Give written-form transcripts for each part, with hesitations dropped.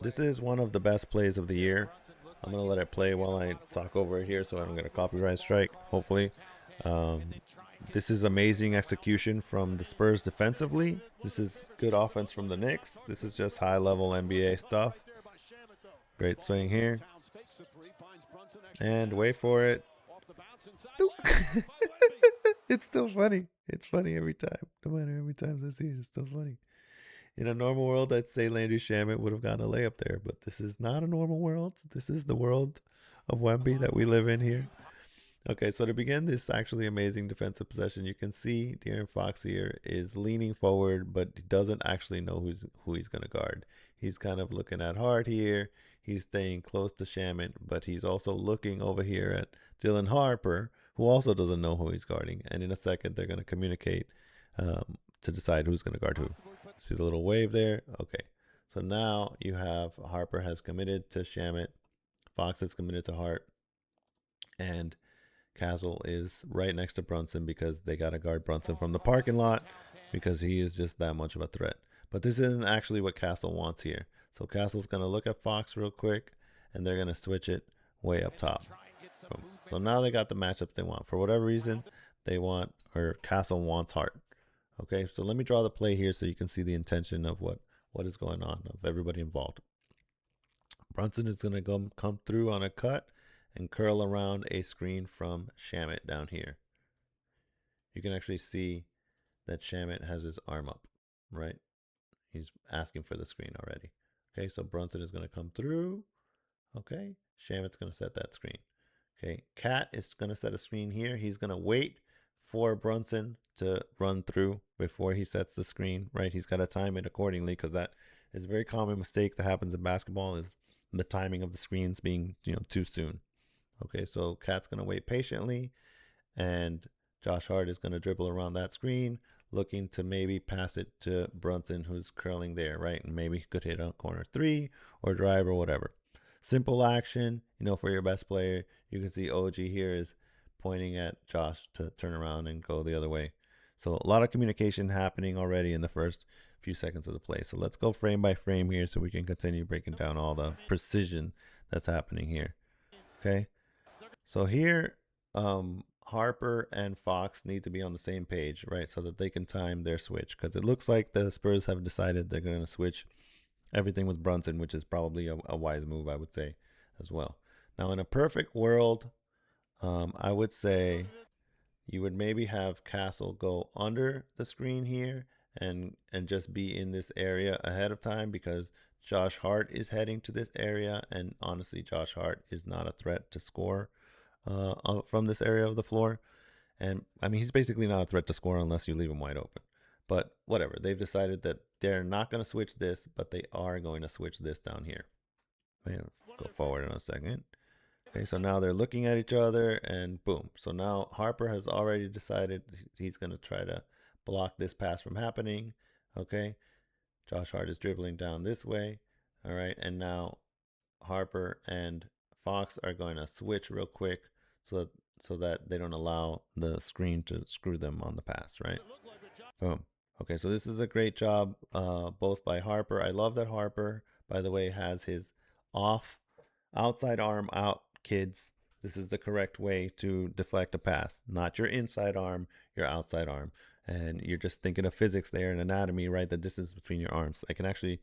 This is one of the best plays of the year. I'm gonna let it play while I talk over it here, so I don't get a copyright strike. Hopefully, um, this is amazing execution from the Spurs defensively. This is good offense from the Knicks. This is just high level NBA stuff. Great swing here, and wait for it. It's still funny. It's funny every time. No matter how many times I see it, it's still funny. In a normal world, I'd say Landry Shamet would have gotten a layup there, but this is not a normal world. This is the world of Wemby that we live in here. Okay, so to begin this actually amazing defensive possession, you can see De'Aaron Fox here is leaning forward, but he doesn't actually know who he's going to guard. He's kind of looking at Hart here. He's staying close to Shamet, but he's also looking over here at Dylan Harper, who also doesn't know who he's guarding. And in a second, they're going to communicate to decide who's going to guard who. See the little wave there? Okay. So now you have Harper has committed to Shamet, Fox has committed to Hart, and Castle is right next to Brunson because they got to guard Brunson from the parking lot because he is just that much of a threat. But this isn't actually what Castle wants here. So Castle's going to look at Fox real quick, and they're going to switch it way up top. Boom. So now they got the matchups they want. For whatever reason, they want, or Castle wants Hart. Okay, so let me draw the play here so you can see the intention of what is going on, of everybody involved. Brunson is going to come through on a cut and curl around a screen from Shamet down here. You can actually see that Shamet has his arm up, right? He's asking for the screen already. Okay, so Brunson is going to come through. Okay, Shamet's going to set that screen. Okay, Cat is going to set a screen here. He's going to wait for Brunson to run through before he sets the screen, right? He's got to time it accordingly because that is a very common mistake that happens in basketball is the timing of the screens being, too soon. Okay, so Cat's going to wait patiently, and Josh Hart is going to dribble around that screen, looking to maybe pass it to Brunson, who's curling there, right? And maybe he could hit a corner three or drive or whatever. Simple action, for your best player. You can see OG here is pointing at Josh to turn around and go the other way. So a lot of communication happening already in the first few seconds of the play. So let's go frame by frame here so we can continue breaking down all the precision that's happening here. Okay. So here, Harper and Fox need to be on the same page, right? So that they can time their switch. Because it looks like the Spurs have decided they're going to switch everything with Brunson, which is probably a wise move, I would say, as well. Now, in a perfect world, I would say you would maybe have Castle go under the screen here and just be in this area ahead of time because Josh Hart is heading to this area, and honestly, Josh Hart is not a threat to score from this area of the floor. And I mean, he's basically not a threat to score unless you leave him wide open. But whatever, they've decided that they're not going to switch this, but they are going to switch this down here. Go forward in a second. Okay, so now they're looking at each other, and boom. So now Harper has already decided he's going to try to block this pass from happening. Okay, Josh Hart is dribbling down this way. All right, and now Harper and Fox are going to switch real quick so that they don't allow the screen to screw them on the pass, right? Boom. Okay, so this is a great job both by Harper. I love that Harper, by the way, has his outside arm out, kids. This is the correct way to deflect a pass. Not your inside arm, your outside arm. And you're just thinking of physics there and anatomy, right? The distance between your arms. I can actually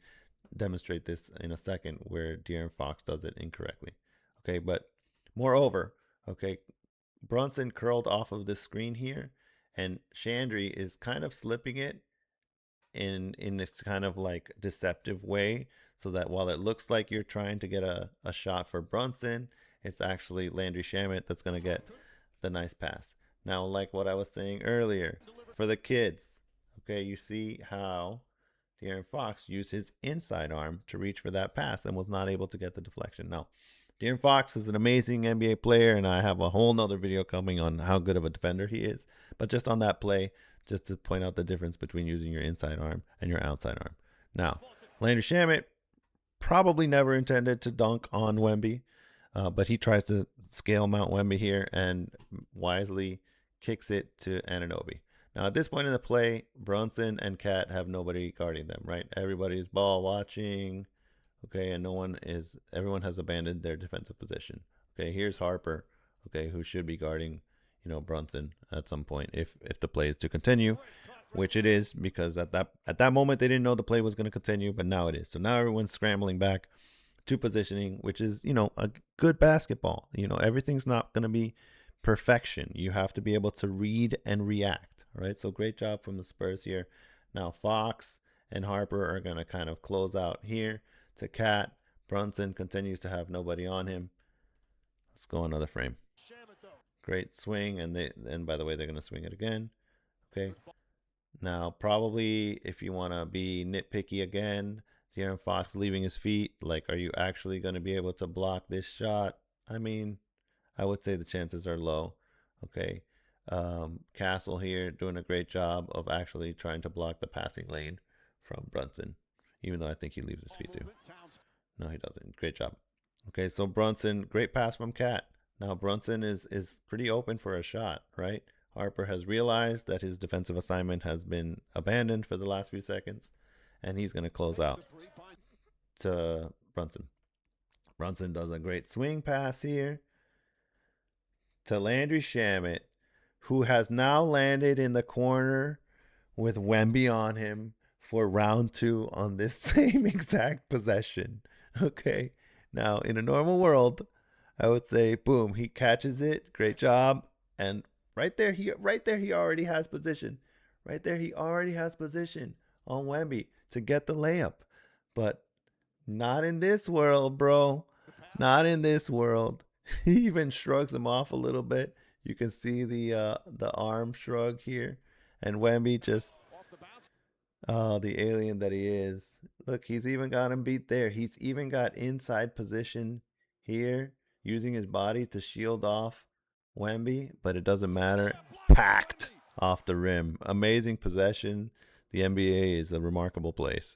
demonstrate this in a second where De'Aaron Fox does it incorrectly. Okay, but moreover, okay, Brunson curled off of this screen here, and Chandry is kind of slipping it in this kind of like deceptive way so that while it looks like you're trying to get a shot for Brunson, it's actually Landry Shamet that's going to get the nice pass. Now, like what I was saying earlier, for the kids, okay, you see how De'Aaron Fox used his inside arm to reach for that pass and was not able to get the deflection. Now, De'Aaron Fox is an amazing NBA player, and I have a whole nother video coming on how good of a defender he is. But just on that play, just to point out the difference between using your inside arm and your outside arm. Now, Landry Shamet probably never intended to dunk on Wemby, but he tries to scale Mount Wemby here and wisely kicks it to Anunoby. Now, at this point in the play, Brunson and Cat have nobody guarding them, right? Everybody's ball watching. Okay, and everyone has abandoned their defensive position. Okay, here's Harper, okay, who should be guarding, Brunson at some point if the play is to continue, which it is, because at that moment they didn't know the play was going to continue, but now it is. So now everyone's scrambling back to positioning, which is, a good basketball. Everything's not going to be perfection. You have to be able to read and react. All right. So great job from the Spurs here. Now Fox and Harper are going to kind of close out here to Cat. Brunson continues to have nobody on him. Let's go another frame. Great swing, and by the way, they're going to swing it again. Okay. Now, probably if you want to be nitpicky again, De'Aaron Fox leaving his feet, like, are you actually going to be able to block this shot? I mean, I would say the chances are low. Okay. Castle here doing a great job of actually trying to block the passing lane from Brunson, even though I think he leaves his feet too. No, he doesn't. Great job. Okay, so Brunson, great pass from Cat. Now Brunson is pretty open for a shot, right? Harper has realized that his defensive assignment has been abandoned for the last few seconds, and he's going to close out to Brunson. Brunson does a great swing pass here to Landry Shamet, who has now landed in the corner with Wemby on him for round 2 on this same exact possession. Okay. Now, in a normal world, I would say, boom, he catches it. Great job. And right there, he already has position. Right there, he already has position on Wemby to get the layup. But not in this world, bro. Not in this world. He even shrugs him off a little bit. You can see the arm shrug here. And Wemby just, oh, the alien that he is. Look, he's even got him beat there. He's even got inside position here, using his body to shield off Wemby, but it doesn't matter. Packed off the rim. Amazing possession. The NBA is a remarkable place.